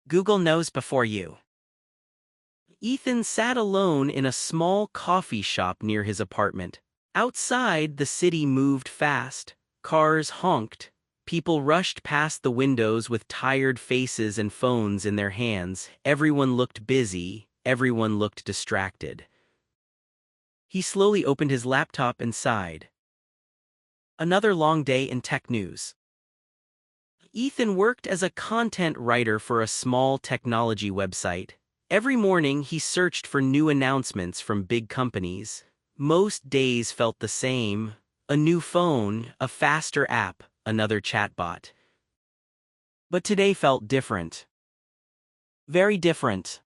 Google knows before you. Ethan sat alone in a small coffee shop near his apartment. Outside, the city moved fast. Cars honked. People rushed past the windows with tired faces and phones in their hands. Everyone looked busy. Everyone looked distracted. He slowly opened his laptop and sighed. Another long day in tech news. Ethan worked as a content writer for a small technology website. Every morning he searched for new announcements from big companies. Most days felt the same: a new phone, a faster app, another chatbot. But today felt different. Very different.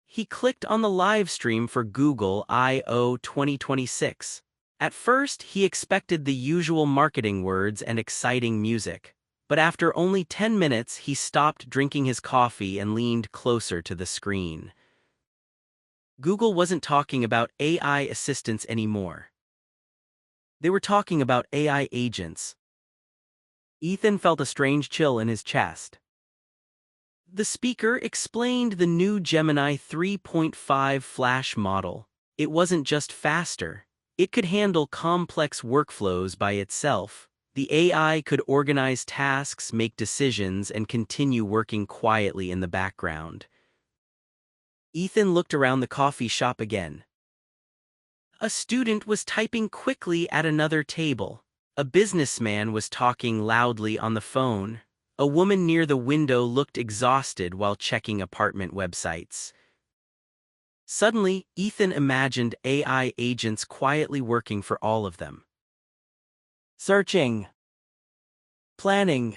He clicked on the live stream for Google I/O 2026. At first, he expected the usual marketing words and exciting music. But after only 10 minutes, he stopped drinking his coffee and leaned closer to the screen. Google wasn't talking about AI assistants anymore. They were talking about AI agents. Ethan felt a strange chill in his chest. The speaker explained the new Gemini 3.5 Flash model. It wasn't just faster. It could handle complex workflows by itself. The AI could organize tasks, make decisions, and continue working quietly in the background. Ethan looked around the coffee shop again. A student was typing quickly at another table. A businessman was talking loudly on the phone. A woman near the window looked exhausted while checking apartment websites. Suddenly, Ethan imagined AI agents quietly working for all of them. Searching, planning,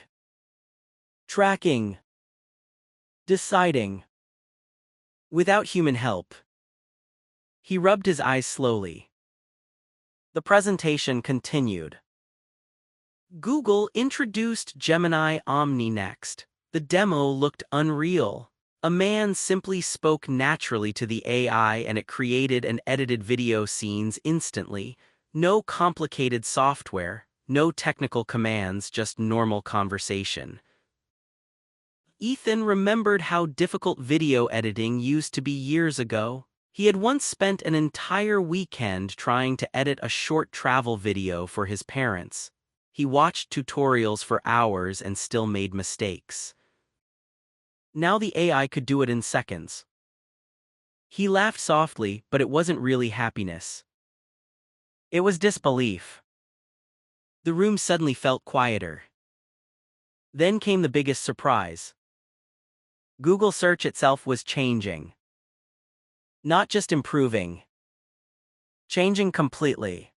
tracking, deciding. Without human help. He rubbed his eyes slowly. The presentation continued. Google introduced Gemini Omni next. The demo looked unreal. A man simply spoke naturally to the AI and it created and edited video scenes instantly. No complicated software. No technical commands, just normal conversation. Ethan remembered how difficult video editing used to be years ago. He had once spent an entire weekend trying to edit a short travel video for his parents. He watched tutorials for hours and still made mistakes. Now the AI could do it in seconds. He laughed softly, but it wasn't really happiness. It was disbelief. The room suddenly felt quieter. Then came the biggest surprise. Google search itself was changing. Not just improving. Changing completely.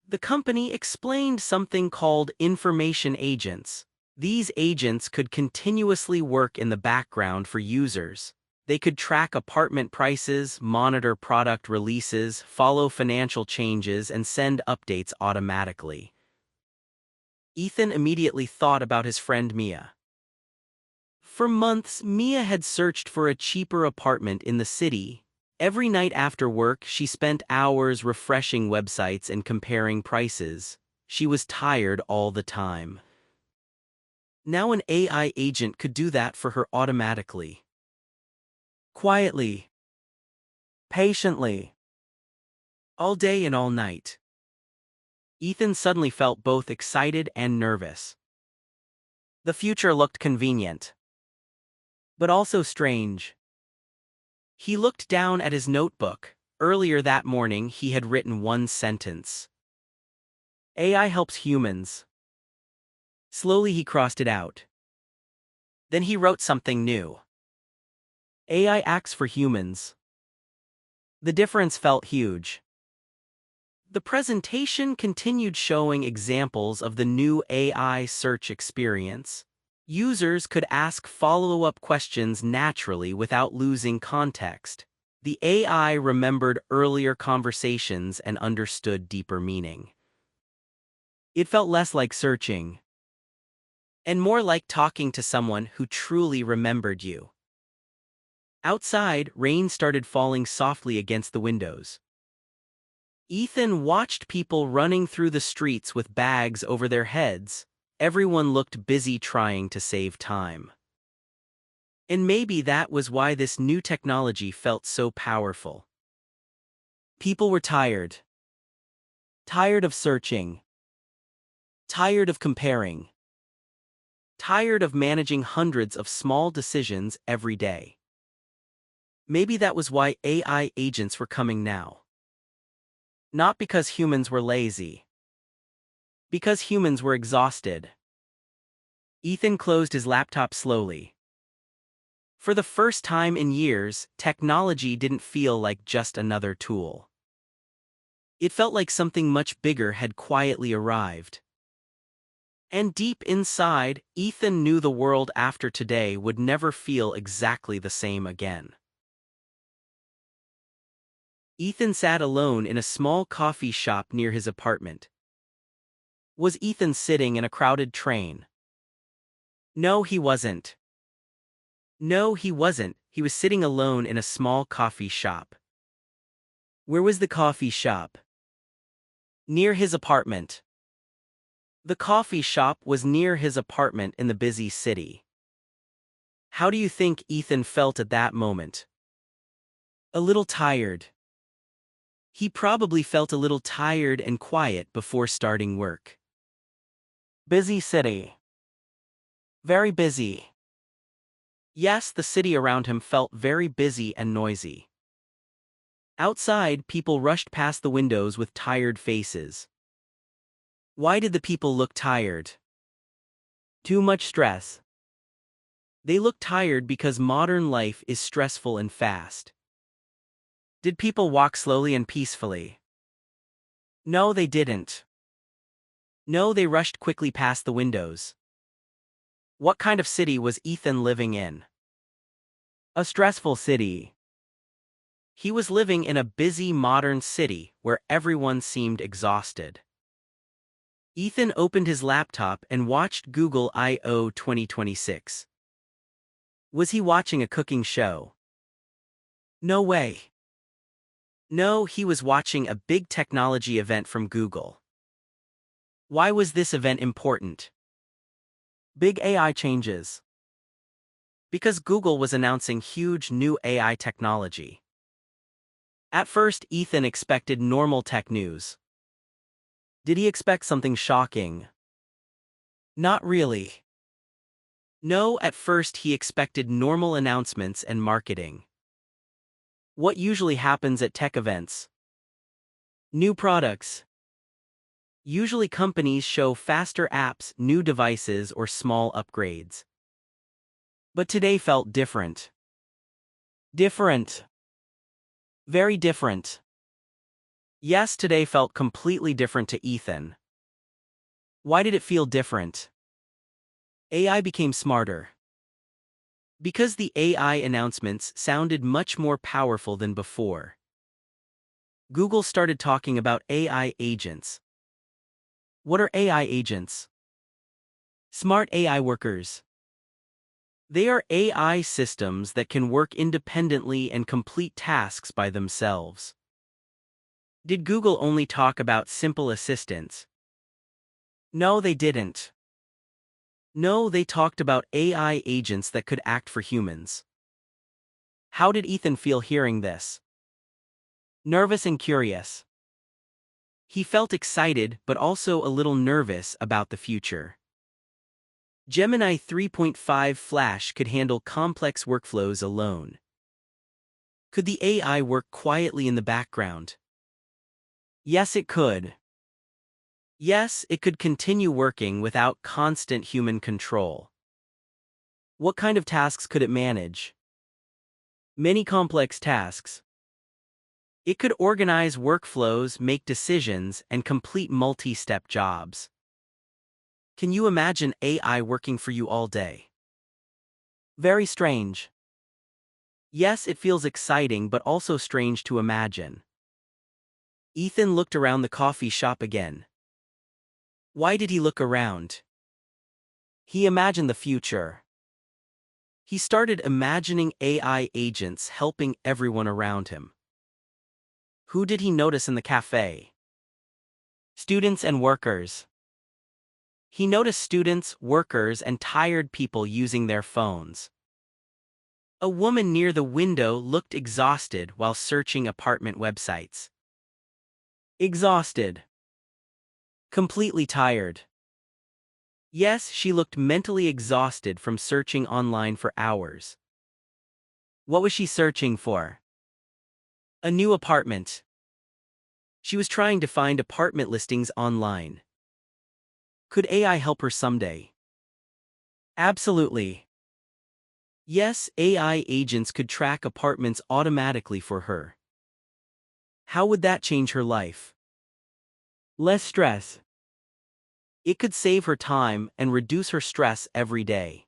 The company explained something called information agents. These agents could continuously work in the background for users. They could track apartment prices, monitor product releases, follow financial changes, and send updates automatically. Ethan immediately thought about his friend Mia. For months, Mia had searched for a cheaper apartment in the city. Every night after work, she spent hours refreshing websites and comparing prices. She was tired all the time. Now an AI agent could do that for her automatically. Quietly. Patiently. All day and all night. Ethan suddenly felt both excited and nervous. The future looked convenient. But also strange. He looked down at his notebook. Earlier that morning, he had written one sentence. AI helps humans. Slowly he crossed it out. Then he wrote something new. AI acts for humans. The difference felt huge. The presentation continued showing examples of the new AI search experience. Users could ask follow-up questions naturally without losing context. The AI remembered earlier conversations and understood deeper meaning. It felt less like searching, and more like talking to someone who truly remembered you. Outside, rain started falling softly against the windows. Ethan watched people running through the streets with bags over their heads. Everyone looked busy trying to save time. And maybe that was why this new technology felt so powerful. People were tired. Tired of searching. Tired of comparing. Tired of managing hundreds of small decisions every day. Maybe that was why AI agents were coming now. Not because humans were lazy. Because humans were exhausted. Ethan closed his laptop slowly. For the first time in years, technology didn't feel like just another tool. It felt like something much bigger had quietly arrived. And deep inside, Ethan knew the world after today would never feel exactly the same again. Ethan sat alone in a small coffee shop near his apartment. Was Ethan sitting in a crowded train? No, he wasn't. No, he wasn't. He was sitting alone in a small coffee shop. Where was the coffee shop? Near his apartment. The coffee shop was near his apartment in the busy city. How do you think Ethan felt at that moment? A little tired. He probably felt a little tired and quiet before starting work. Busy city. Very busy. Yes, the city around him felt very busy and noisy. Outside, people rushed past the windows with tired faces. Why did the people look tired? Too much stress. They look tired because modern life is stressful and fast. Did people walk slowly and peacefully? No, they didn't. No, they rushed quickly past the windows. What kind of city was Ethan living in? A stressful city. He was living in a busy modern city where everyone seemed exhausted. Ethan opened his laptop and watched Google I/O 2026. Was he watching a cooking show? No way. No, he was watching a big technology event from Google. Why was this event important? Big AI changes. Because Google was announcing huge new AI technology. At first, Ethan expected normal tech news. Did he expect something shocking? Not really. No, at first he expected normal announcements and marketing. What usually happens at tech events? New products. Usually companies show faster apps, new devices, or small upgrades. But today felt different. Different. Very different. Yes, today felt completely different to Ethan. Why did it feel different? AI became smarter. Because the AI announcements sounded much more powerful than before. Google started talking about AI agents. What are AI agents? Smart AI workers. They are AI systems that can work independently and complete tasks by themselves. Did Google only talk about simple assistants? No, they didn't. No, they talked about AI agents that could act for humans. How did Ethan feel hearing this? Nervous and curious. He felt excited but also a little nervous about the future. Gemini 3.5 Flash could handle complex workflows alone. Could the AI work quietly in the background? Yes, it could. Yes, it could continue working without constant human control. What kind of tasks could it manage? Many complex tasks. It could organize workflows, make decisions, and complete multi-step jobs. Can you imagine AI working for you all day? Very strange. Yes, it feels exciting but also strange to imagine. Ethan looked around the coffee shop again. Why did he look around? He imagined the future. He started imagining AI agents helping everyone around him. Who did he notice in the cafe? Students and workers. He noticed students, workers, and tired people using their phones. A woman near the window looked exhausted while searching apartment websites. Exhausted. Completely tired. Yes, she looked mentally exhausted from searching online for hours. What was she searching for? A new apartment. She was trying to find apartment listings online. Could AI help her someday? Absolutely. Yes, AI agents could track apartments automatically for her. How would that change her life? Less stress. It could save her time and reduce her stress every day.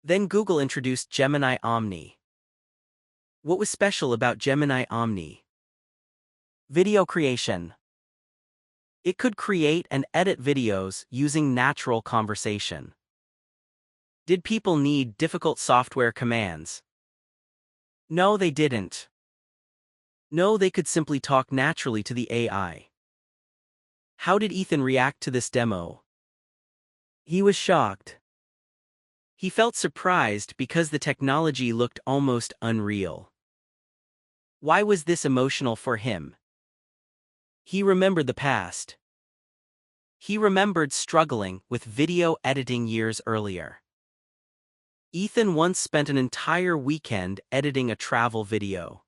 Then Google introduced Gemini Omni. What was special about Gemini Omni? Video creation. It could create and edit videos using natural conversation. Did people need difficult software commands? No, they didn't. No, they could simply talk naturally to the AI. How did Ethan react to this demo? He was shocked. He felt surprised because the technology looked almost unreal. Why was this emotional for him? He remembered the past. He remembered struggling with video editing years earlier. Ethan once spent an entire weekend editing a travel video.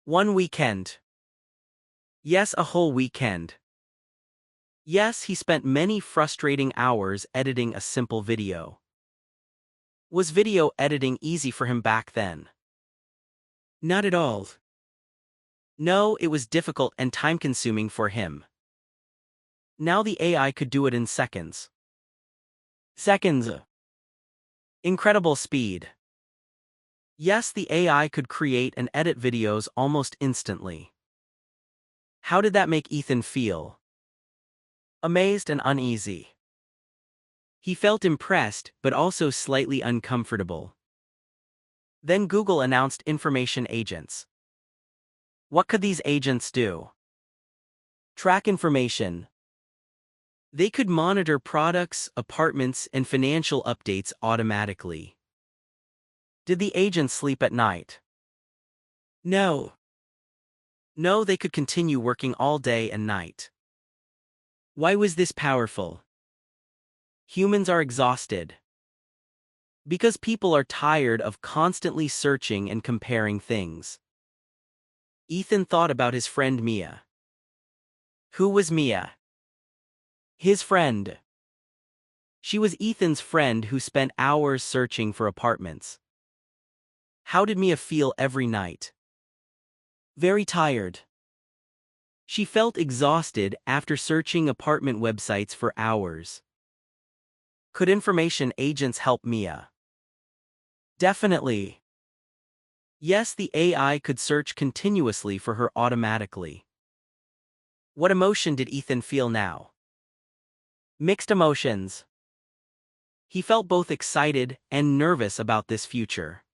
One weekend. Yes, a whole weekend. Yes, he spent many frustrating hours editing a simple video. Was video editing easy for him back then? Not at all. No, it was difficult and time-consuming for him. Now the AI could do it in seconds. Seconds. Incredible speed. Yes, the AI could create and edit videos almost instantly. How did that make Ethan feel? Amazed and uneasy. He felt impressed but also slightly uncomfortable. Then Google announced information agents. What could these agents do? Track information. They could monitor products, apartments, and financial updates automatically. Did the agents sleep at night? No. No, they could continue working all day and night. Why was this powerful? Humans are exhausted. Because people are tired of constantly searching and comparing things. Ethan thought about his friend Mia. Who was Mia? His friend. She was Ethan's friend who spent hours searching for apartments. How did Mia feel every night? Very tired. She felt exhausted after searching apartment websites for hours. Could information agents help Mia? Definitely. Yes, the AI could search continuously for her automatically. What emotion did Ethan feel now? Mixed emotions. He felt both excited and nervous about this future.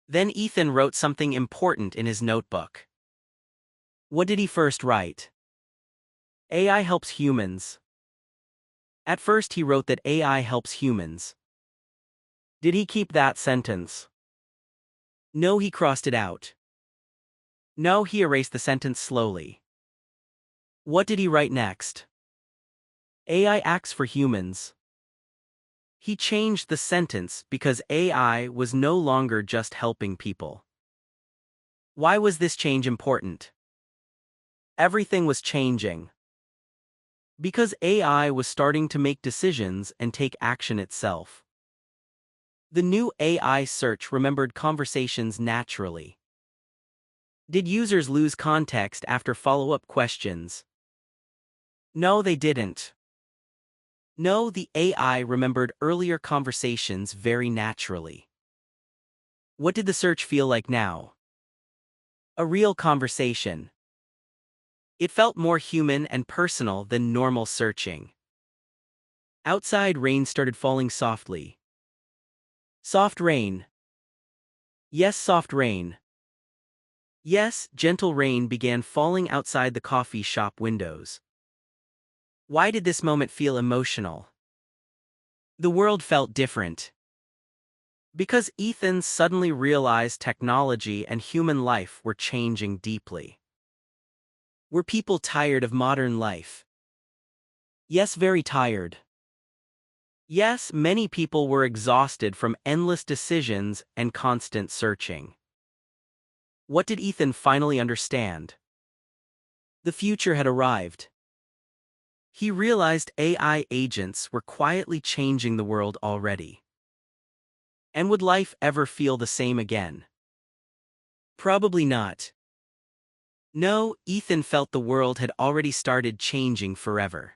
Then Ethan wrote something important in his notebook. What did he first write? AI helps humans. At first he wrote that AI helps humans. Did he keep that sentence? No, he crossed it out. No, he erased the sentence slowly. What did he write next? AI acts for humans. He changed the sentence because AI was no longer just helping people. Why was this change important? Everything was changing. Because AI was starting to make decisions and take action itself. The new AI search remembered conversations naturally. Did users lose context after follow-up questions? No, they didn't. No, the AI remembered earlier conversations very naturally. What did the search feel like now? A real conversation. It felt more human and personal than normal searching. Outside, rain started falling softly. Soft rain. Yes, soft rain. Yes, gentle rain began falling outside the coffee shop windows. Why did this moment feel emotional? The world felt different. Because Ethan suddenly realized technology and human life were changing deeply. Were people tired of modern life? Yes, very tired. Yes, many people were exhausted from endless decisions and constant searching. What did Ethan finally understand? The future had arrived. He realized AI agents were quietly changing the world already. And would life ever feel the same again? Probably not. No, Ethan felt the world had already started changing forever.